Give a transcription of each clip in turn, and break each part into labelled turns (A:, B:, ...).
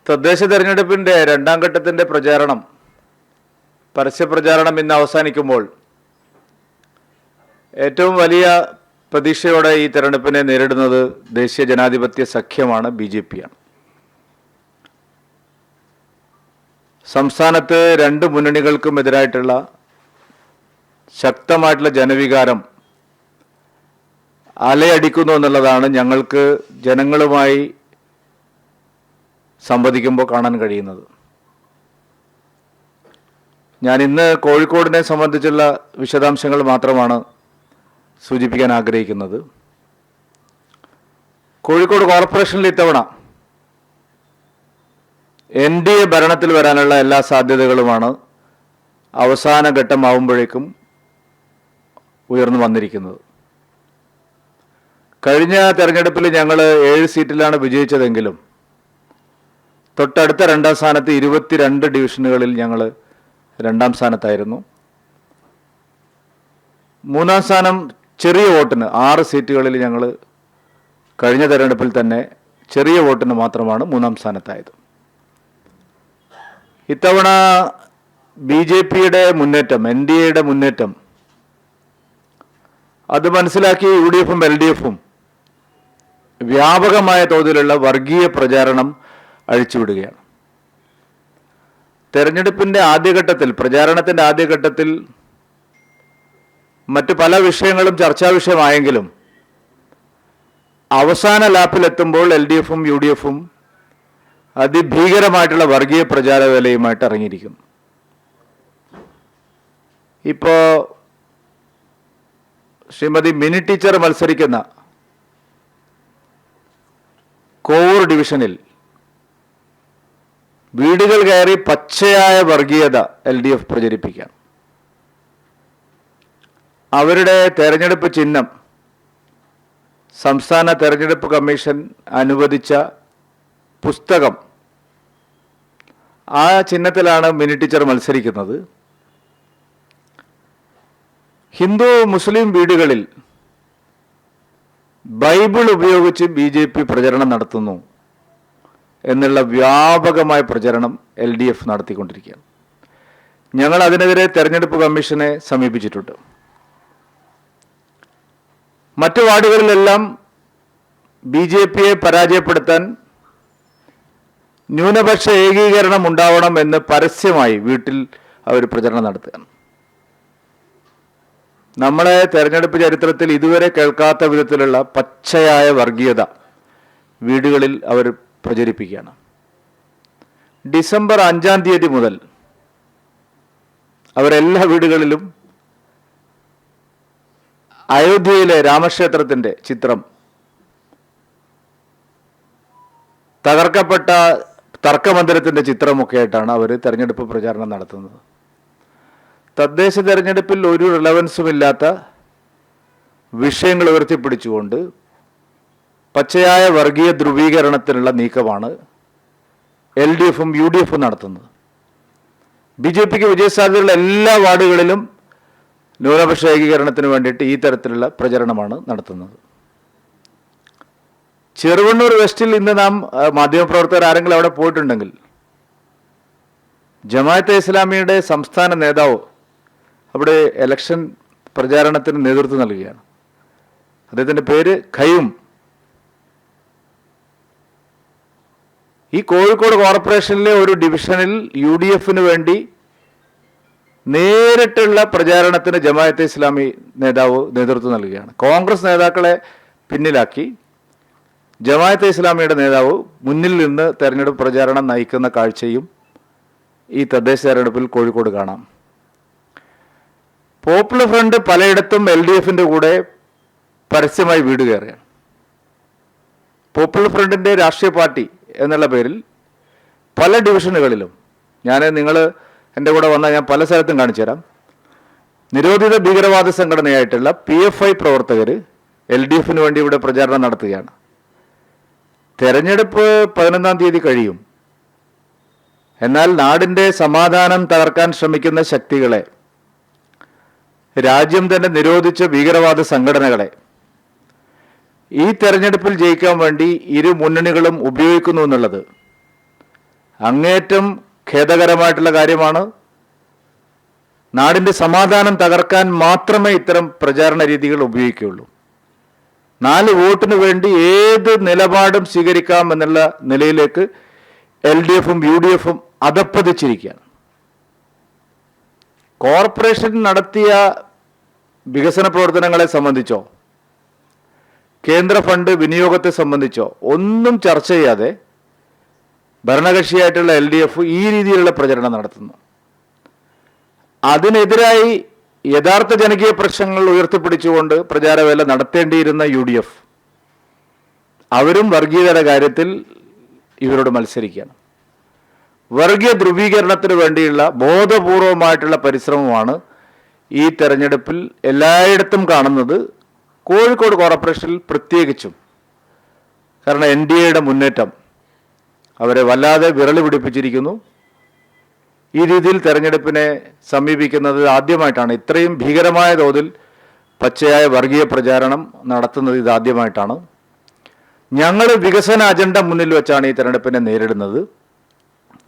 A: തദ്ദേശ തെരഞ്ഞെടുപ്പിൻ്റെ രണ്ടാം ഘട്ടത്തിൻ്റെ പരസ്യപ്രചാരണം ഇന്ന് അവസാനിക്കുമ്പോൾ ഏറ്റവും വലിയ പ്രതീക്ഷയോടെ ഈ തെരഞ്ഞെടുപ്പിനെ നേരിടുന്നത് ദേശീയ ജനാധിപത്യ സഖ്യമാണ്, BJP-യാണ്. സംസ്ഥാനത്ത് രണ്ട് മുന്നണികൾക്കും എതിരായിട്ടുള്ള ശക്തമായിട്ടുള്ള ജനവികാരം അലയടിക്കുന്നു എന്നുള്ളതാണ് ഞങ്ങൾക്ക് ജനങ്ങളുമായി സംവദിക്കുമ്പോൾ കാണാൻ കഴിയുന്നത്. ഞാൻ ഇന്ന് കോഴിക്കോടിനെ സംബന്ധിച്ചുള്ള വിശദാംശങ്ങൾ മാത്രമാണ് സൂചിപ്പിക്കാൻ ആഗ്രഹിക്കുന്നത്. കോഴിക്കോട് കോർപ്പറേഷനിൽ ഇത്തവണ NDA ഭരണത്തിൽ വരാനുള്ള എല്ലാ സാധ്യതകളുമാണ് അവസാന ഘട്ടമാവുമ്പോഴേക്കും ഉയർന്നു വന്നിരിക്കുന്നത്. കഴിഞ്ഞ തെരഞ്ഞെടുപ്പിൽ ഞങ്ങൾ 7 സീറ്റിലാണ് വിജയിച്ചതെങ്കിലും തൊട്ടടുത്ത രണ്ടാം സ്ഥാനത്ത് 22 ഡിവിഷനുകളിൽ ഞങ്ങൾ രണ്ടാം സ്ഥാനത്തായിരുന്നു. മൂന്നാം സ്ഥാനം ചെറിയ വോട്ടിന് 6 സീറ്റുകളിൽ ഞങ്ങൾ കഴിഞ്ഞ തെരഞ്ഞെടുപ്പിൽ തന്നെ ചെറിയ വോട്ടിന് മാത്രമാണ് മൂന്നാം സ്ഥാനത്തായത്. ഇത്തവണ BJP-യുടെ മുന്നേറ്റം, NDA-യുടെ മുന്നേറ്റം അത് മനസ്സിലാക്കി UDF-ഉം LDF-ഉം വ്യാപകമായ തോതിലുള്ള വർഗീയ പ്രചാരണം അഴിച്ചുവിടുകയാണ്. തെരഞ്ഞെടുപ്പിൻ്റെ ആദ്യഘട്ടത്തിൽ, പ്രചാരണത്തിൻ്റെ ആദ്യഘട്ടത്തിൽ മറ്റ് പല വിഷയങ്ങളും ചർച്ചാ വിഷയമായെങ്കിലും അവസാന ലാപ്പിലെത്തുമ്പോൾ LDF-ഉം UDF-ഉം അതിഭീകരമായിട്ടുള്ള വർഗീയ പ്രചാരവേലയുമായിട്ട് ഇറങ്ങിയിരിക്കുന്നു. ഇപ്പോൾ ശ്രീമതി മിനി ടീച്ചർ മത്സരിക്കുന്ന കോവൂർ ഡിവിഷനിൽ വീടുകൾ കയറി പച്ചയായ വർഗീയത LDF പ്രചരിപ്പിക്കാം. അവരുടെ തെരഞ്ഞെടുപ്പ് ചിഹ്നം സംസ്ഥാന തെരഞ്ഞെടുപ്പ് കമ്മീഷൻ അനുവദിച്ച പുസ്തകം, ആ ചിഹ്നത്തിലാണ് മിനി ടീച്ചർ മത്സരിക്കുന്നത്. ഹിന്ദു മുസ്ലിം വീടുകളിൽ ബൈബിൾ ഉപയോഗിച്ച് BJP പ്രചരണം നടത്തുന്നു എന്നുള്ള വ്യാപകമായ പ്രചരണം LDF നടത്തിക്കൊണ്ടിരിക്കുകയാണ്. ഞങ്ങൾ അതിനെതിരെ തെരഞ്ഞെടുപ്പ് കമ്മീഷനെ സമീപിച്ചിട്ടുണ്ട്. മറ്റു വാർഡുകളിലെല്ലാം BJP-യെ പരാജയപ്പെടുത്താൻ ന്യൂനപക്ഷ ഏകീകരണം ഉണ്ടാവണം എന്ന് പരസ്യമായി വീട്ടിൽ അവർ പ്രചരണം നടത്തുകയാണ്. നമ്മളെ തെരഞ്ഞെടുപ്പ് ചരിത്രത്തിൽ ഇതുവരെ കേൾക്കാത്ത വിധത്തിലുള്ള പച്ചയായ വർഗീയത വീടുകളിൽ അവർ പ്രചരിപ്പിക്കുകയാണ്. ഡിസംബർ 5-ാം തീയതി മുതൽ അവരെല്ലാ വീടുകളിലും അയോധ്യയിലെ രാമക്ഷേത്രത്തിൻ്റെ ചിത്രം, തകർക്കപ്പെട്ട തർക്കമന്ദിരത്തിൻ്റെ ചിത്രമൊക്കെ ആയിട്ടാണ് അവർ തെരഞ്ഞെടുപ്പ് പ്രചാരണം നടത്തുന്നത്. തദ്ദേശ തെരഞ്ഞെടുപ്പിൽ ഒരു റിലവൻസും ഇല്ലാത്ത വിഷയങ്ങൾ ഉയർത്തിപ്പിടിച്ചുകൊണ്ട് പച്ചയായ വർഗീയ ധ്രുവീകരണത്തിനുള്ള നീക്കമാണ് LDF-ഉം UDF-ഉം നടത്തുന്നത്. BJP-ക്ക് വിജയസാധ്യതയുള്ള എല്ലാ വാർഡുകളിലും ന്യൂനപക്ഷ ഏകീകരണത്തിന് വേണ്ടിയിട്ട് ഈ തരത്തിലുള്ള പ്രചരണമാണ് നടത്തുന്നത്. ചെറുവണ്ണൂർ വെസ്റ്റിൽ ഇന്ന് നാം മാധ്യമപ്രവർത്തകർ ആരെങ്കിലും അവിടെ പോയിട്ടുണ്ടെങ്കിൽ ജമാഅത്തെ ഇസ്ലാമിയുടെ സംസ്ഥാന നേതാവ് അവിടെ ഇലക്ഷൻ പ്രചാരണത്തിന് നേതൃത്വം നൽകുകയാണ്. അദ്ദേഹത്തിൻ്റെ പേര് ഖയ്യൂം. ഈ കോഴിക്കോട് കോർപ്പറേഷനിലെ ഒരു ഡിവിഷനിൽ UDF-ന് വേണ്ടി നേരിട്ടുള്ള പ്രചാരണത്തിന് ജമാഅത്തെ ഇസ്ലാമി നേതാവ് നേതൃത്വം നൽകുകയാണ്. കോൺഗ്രസ് നേതാക്കളെ പിന്നിലാക്കി ജമാഅത്തെ ഇസ്ലാമിയുടെ നേതാവ് മുന്നിൽ നിന്ന് തെരഞ്ഞെടുപ്പ് പ്രചാരണം നയിക്കുന്ന കാഴ്ചയും ഈ തദ്ദേശ തെരഞ്ഞെടുപ്പിൽ കോഴിക്കോട് കാണാം. പോപ്പുലർ ഫ്രണ്ട് പലയിടത്തും LDF-ന്റെ കൂടെ പരസ്യമായി വീട് കയറുകയാണ്. പോപ്പുലർ ഫ്രണ്ടിൻ്റെ രാഷ്ട്രീയ പാർട്ടി എന്നുള്ള പേരിൽ പല ഡിവിഷനുകളിലും, നിങ്ങൾ എൻ്റെ കൂടെ വന്നാൽ ഞാൻ പല സ്ഥലത്തും കാണിച്ചു തരാം, നിരോധിത ഭീകരവാദ സംഘടനയായിട്ടുള്ള PFI പ്രവർത്തകർ LDF-ന് വേണ്ടി ഇവിടെ പ്രചാരണം നടത്തുകയാണ്. തെരഞ്ഞെടുപ്പ് 11-ാം തീയതി കഴിയും. എന്നാൽ നാടിൻ്റെ സമാധാനം തകർക്കാൻ ശ്രമിക്കുന്ന ശക്തികളെ, രാജ്യം തന്നെ നിരോധിച്ച ഭീകരവാദ സംഘടനകളെ ഈ തെരഞ്ഞെടുപ്പിൽ ജയിക്കാൻ വേണ്ടി ഇരു മുന്നണികളും ഉപയോഗിക്കുന്നു എന്നുള്ളത് അങ്ങേറ്റം ഖേദകരമായിട്ടുള്ള കാര്യമാണ്. നാടിൻ്റെ സമാധാനം തകർക്കാൻ മാത്രമേ ഇത്തരം പ്രചാരണ രീതികൾ ഉപയോഗിക്കുകയുള്ളൂ. 4 വോട്ടിന് വേണ്ടി ഏത് നിലപാടും സ്വീകരിക്കാം എന്നുള്ള നിലയിലേക്ക് LDFും UDFും അധപ്പതിച്ചിരിക്കുകയാണ്. കോർപ്പറേഷൻ നടത്തിയ വികസന പ്രവർത്തനങ്ങളെ സംബന്ധിച്ചോ കേന്ദ്ര ഫണ്ട് വിനിയോഗത്തെ സംബന്ധിച്ചോ ഒന്നും ചർച്ച ചെയ്യാതെ ഭരണകക്ഷിയായിട്ടുള്ള LDF ഈ രീതിയിലുള്ള പ്രചരണം നടത്തുന്നു. അതിനെതിരായി യഥാർത്ഥ ജനകീയ പ്രശ്നങ്ങൾ ഉയർത്തിപ്പിടിച്ചുകൊണ്ട് പ്രചാരവേല നടത്തേണ്ടിയിരുന്ന UDF അവരും വർഗീയതയുടെ കാര്യത്തിൽ ഇവരോട് മത്സരിക്കുകയാണ്. വർഗീയ ധ്രുവീകരണത്തിന് വേണ്ടിയുള്ള ബോധപൂർവമായിട്ടുള്ള പരിശ്രമമാണ് ഈ തെരഞ്ഞെടുപ്പിൽ എല്ലായിടത്തും കാണുന്നത്. കോഴിക്കോട് കോർപ്പറേഷനിൽ പ്രത്യേകിച്ചും. കാരണം NDAയുടെ മുന്നേറ്റം അവരെ വല്ലാതെ വിരളി പിടിപ്പിച്ചിരിക്കുന്നു. ഈ രീതിയിൽ തെരഞ്ഞെടുപ്പിനെ സമീപിക്കുന്നത് ആദ്യമായിട്ടാണ്. ഇത്രയും ഭീകരമായ തോതിൽ പച്ചയായ വർഗീയ പ്രചാരണം നടത്തുന്നത് ഇതാദ്യമായിട്ടാണ്. ഞങ്ങൾ വികസന അജണ്ട മുന്നിൽ വെച്ചാണ് ഈ തെരഞ്ഞെടുപ്പിനെ നേരിടുന്നത്.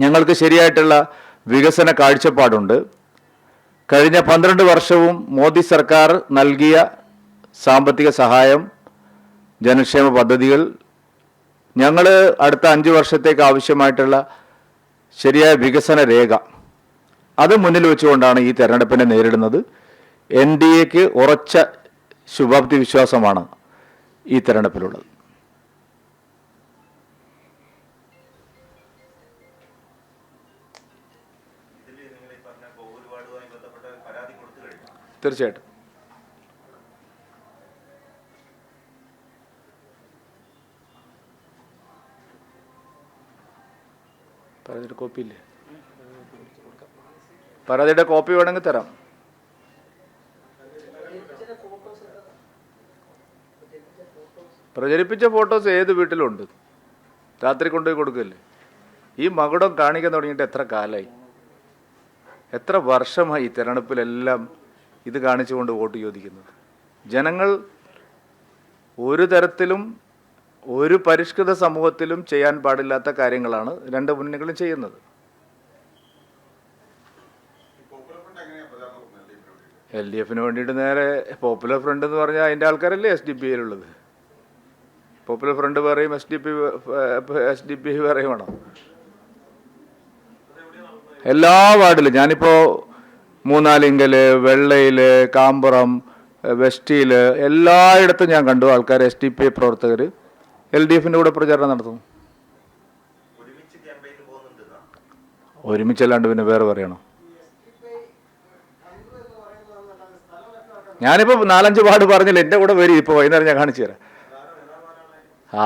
A: ഞങ്ങൾക്ക് ശരിയായിട്ടുള്ള വികസന കാഴ്ചപ്പാടുണ്ട്. കഴിഞ്ഞ 12 വർഷവും മോദി സർക്കാർ നൽകിയ സാമ്പത്തിക സഹായം, ജനക്ഷേമ പദ്ധതികൾ, ഞങ്ങൾ അടുത്ത 5 വർഷത്തേക്ക് ആവശ്യമായിട്ടുള്ള ശരിയായ വികസന രേഖ അത് മുന്നിൽ വെച്ചുകൊണ്ടാണ് ഈ തെരഞ്ഞെടുപ്പിനെ നേരിടുന്നത്. NDAക്ക് ഉറച്ച ശുഭാപ്തി വിശ്വാസമാണ് ഈ തെരഞ്ഞെടുപ്പിലുള്ളത്. തീർച്ചയായിട്ടും പരാതിയുടെ കോപ്പി ഇല്ലേ? പരാതിയുടെ കോപ്പി വേണമെങ്കിൽ തരാം. പ്രചരിപ്പിച്ച ഫോട്ടോസ് ഏത് വീട്ടിലുണ്ട്? രാത്രി കൊണ്ടുപോയി കൊടുക്കല്ലേ? ഈ മകുടം കാണിക്കാൻ തുടങ്ങിയിട്ട് എത്ര കാലമായി, എത്ര വർഷമായി ഈ തെരഞ്ഞെടുപ്പിലെല്ലാം ഇത് കാണിച്ചുകൊണ്ട് വോട്ട് ചോദിക്കുന്നത്? ജനങ്ങൾ ഒരു തരത്തിലും ഒരു പരിഷ്കൃത സമൂഹത്തിലും ചെയ്യാൻ പാടില്ലാത്ത കാര്യങ്ങളാണ് 2 മുന്നണികളും ചെയ്യുന്നത്. LDFന് വേണ്ടിയിട്ട് നേരെ പോപ്പുലർ ഫ്രണ്ട് എന്ന് പറഞ്ഞാൽ അതിൻ്റെ ആൾക്കാരല്ലേ SDPയിലുള്ളത്. പോപ്പുലർ ഫ്രണ്ട് പറയും, SDP പറയുവാണോ? എല്ലാ വാർഡിലും ഞാനിപ്പോൾ മൂന്നാലിങ്കല്, വെള്ളയില്, കാമ്പുറം, വെസ്റ്റില് എല്ലായിടത്തും ഞാൻ കണ്ടു ആൾക്കാർ SDP പ്രവർത്തകർ LDFിൻ്റെ കൂടെ പ്രചാരണം നടത്തുന്നു. ഒരുമിച്ചല്ലാണ്ട് പിന്നെ വേറെ പറയണോ? ഞാനിപ്പോൾ 4-5 വാർഡ് പറഞ്ഞില്ല, എൻ്റെ കൂടെ വരും. ഇപ്പോൾ വൈകുന്നേരം ഞാൻ കാണിച്ചു തരാം.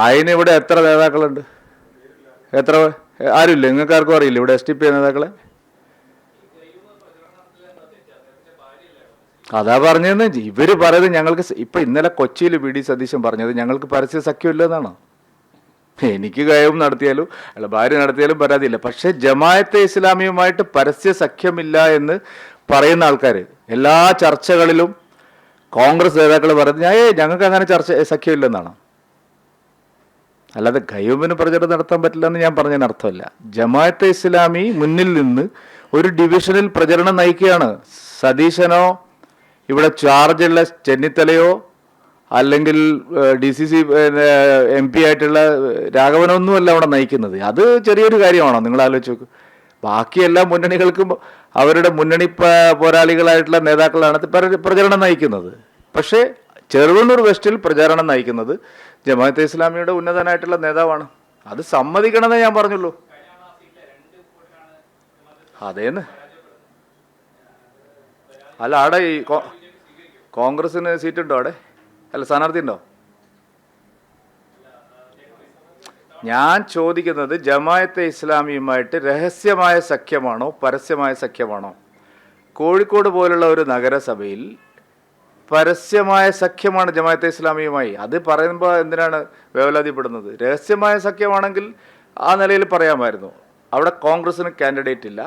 A: അതിന് ഇവിടെ എത്ര നേതാക്കളുണ്ട്? എത്ര? ആരുമില്ല? നിങ്ങൾക്ക് ആർക്കും അറിയില്ല ഇവിടെ SDP നേതാക്കളെ? അതാ പറഞ്ഞതെന്ന്. ഇവർ പറയുന്നത് ഞങ്ങൾക്ക് ഇപ്പം ഇന്നലെ കൊച്ചിയിൽ VD സതീശൻ പറഞ്ഞത് ഞങ്ങൾക്ക് പരസ്യ സഖ്യമില്ലെന്നാണ്. എനിക്ക് കയവും നടത്തിയാലും അല്ല ഭാര്യ നടത്തിയാലും പരാതിയില്ല. പക്ഷേ ജമാഅത്തെ ഇസ്ലാമിയുമായിട്ട് പരസ്യ സഖ്യമില്ല എന്ന് പറയുന്ന ആൾക്കാർ എല്ലാ ചർച്ചകളിലും കോൺഗ്രസ് നേതാക്കൾ പറയുന്നത് ഞങ്ങൾക്ക് അങ്ങനെ സഖ്യമില്ലെന്നാണ്. അല്ലാതെ ഗയൂമിന് പ്രചരണം നടത്താൻ പറ്റില്ല എന്ന് ഞാൻ പറഞ്ഞതിന് അർത്ഥമല്ല. ജമാഅത്തെ ഇസ്ലാമി മുന്നിൽ നിന്ന് ഒരു ഡിവിഷനിൽ പ്രചരണം നയിക്കുകയാണ്. സതീശനോ ഇവിടെ ചാർജുള്ള ചെന്നിത്തലയോ അല്ലെങ്കിൽ DCC MP ആയിട്ടുള്ള രാഘവനൊന്നുമല്ല അവിടെ നയിക്കുന്നത്. അത് ചെറിയൊരു കാര്യമാണോ? നിങ്ങൾ ആലോചിച്ച് നോക്ക്. ബാക്കി എല്ലാ മുന്നണികൾക്കും അവരുടെ മുന്നണി പോരാളികളായിട്ടുള്ള നേതാക്കളാണ് പ്രചരണം നയിക്കുന്നത്. പക്ഷേ ചെറുവണ്ണൂർ വെസ്റ്റിൽ പ്രചാരണം നയിക്കുന്നത് ജമാഅത്തെ ഇസ്ലാമിയുടെ ഉന്നതനായിട്ടുള്ള നേതാവാണ്. അത് സമ്മതിക്കണമെന്നേ ഞാൻ പറഞ്ഞുള്ളൂ. അതേന്ന് അല്ല, അവിടെ ഈ കോൺഗ്രസിന് സീറ്റുണ്ടോ അവിടെ? അല്ല, സ്ഥാനാർത്ഥി ഉണ്ടോ? ഞാൻ ചോദിക്കുന്നത് ജമാഅത്തെ ഇസ്ലാമിയുമായിട്ട് രഹസ്യമായ സഖ്യമാണോ പരസ്യമായ സഖ്യമാണോ? കോഴിക്കോട് പോലുള്ള ഒരു നഗരസഭയിൽ പരസ്യമായ സഖ്യമാണ് ജമാഅത്തെ ഇസ്ലാമിയുമായി. അത് പറയുമ്പോൾ എന്തിനാണ് വേവലാതിപ്പെടുന്നത്? രഹസ്യമായ സഖ്യമാണെങ്കിൽ ആ നിലയിൽ പറയാമായിരുന്നു. അവിടെ കോൺഗ്രസിന് കാൻഡിഡേറ്റ് ഇല്ല.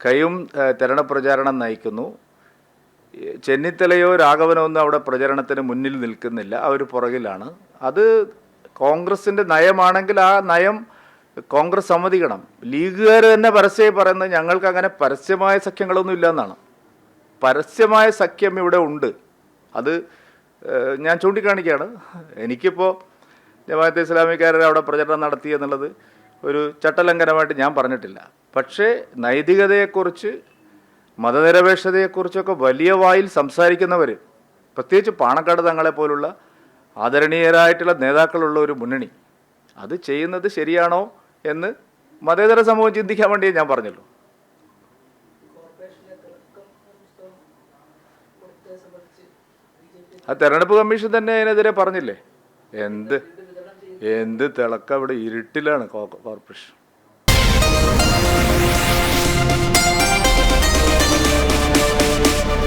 A: കയ്യും തെരഞ്ഞെടുപ്പ് പ്രചാരണം നയിക്കുന്നു. ചെന്നിത്തലയോ രാഘവനോ ഒന്നും അവിടെ പ്രചരണത്തിന് മുന്നിൽ നിൽക്കുന്നില്ല, അവർ പുറകിലാണ്. അത് കോൺഗ്രസിൻ്റെ നയമാണെങ്കിൽ ആ നയം കോൺഗ്രസ് സമ്മതിക്കണം. ലീഗുകാർ തന്നെ പരസ്യമായി പറയുന്നത് ഞങ്ങൾക്ക് അങ്ങനെ പരസ്യമായ സഖ്യങ്ങളൊന്നും ഇല്ല എന്നാണ്. പരസ്യമായ സഖ്യം ഇവിടെ ഉണ്ട്. അത് ഞാൻ ചൂണ്ടിക്കാണിക്കുകയാണ്. എനിക്കിപ്പോൾ ജമാഅത്തെ ഇസ്ലാമിക്കാർ അവിടെ പ്രചരണം നടത്തി എന്നുള്ളത് ഒരു ചട്ടലംഘനമായിട്ട് ഞാൻ പറഞ്ഞിട്ടില്ല. പക്ഷേ നൈതികതയെക്കുറിച്ച് മതനിരപേക്ഷതയെക്കുറിച്ചൊക്കെ വലിയ വായിൽ സംസാരിക്കുന്നവർ, പ്രത്യേകിച്ച് പാണക്കാട് തങ്ങളെ പോലുള്ള ആദരണീയരായിട്ടുള്ള നേതാക്കളുള്ള ഒരു മുന്നണി, അത് ചെയ്യുന്നത് ശരിയാണോ എന്ന് മതേതര സമൂഹം ചിന്തിക്കാൻ വേണ്ടിയേ ഞാൻ പറഞ്ഞുള്ളൂ. ആ തെരഞ്ഞെടുപ്പ് കമ്മീഷൻ തന്നെ അതിനെതിരെ പറഞ്ഞില്ലേ? എന്ത് തിളക്കം, ഇവിടെ ഇരുട്ടിലാണ് കോർപ്പറേഷൻ.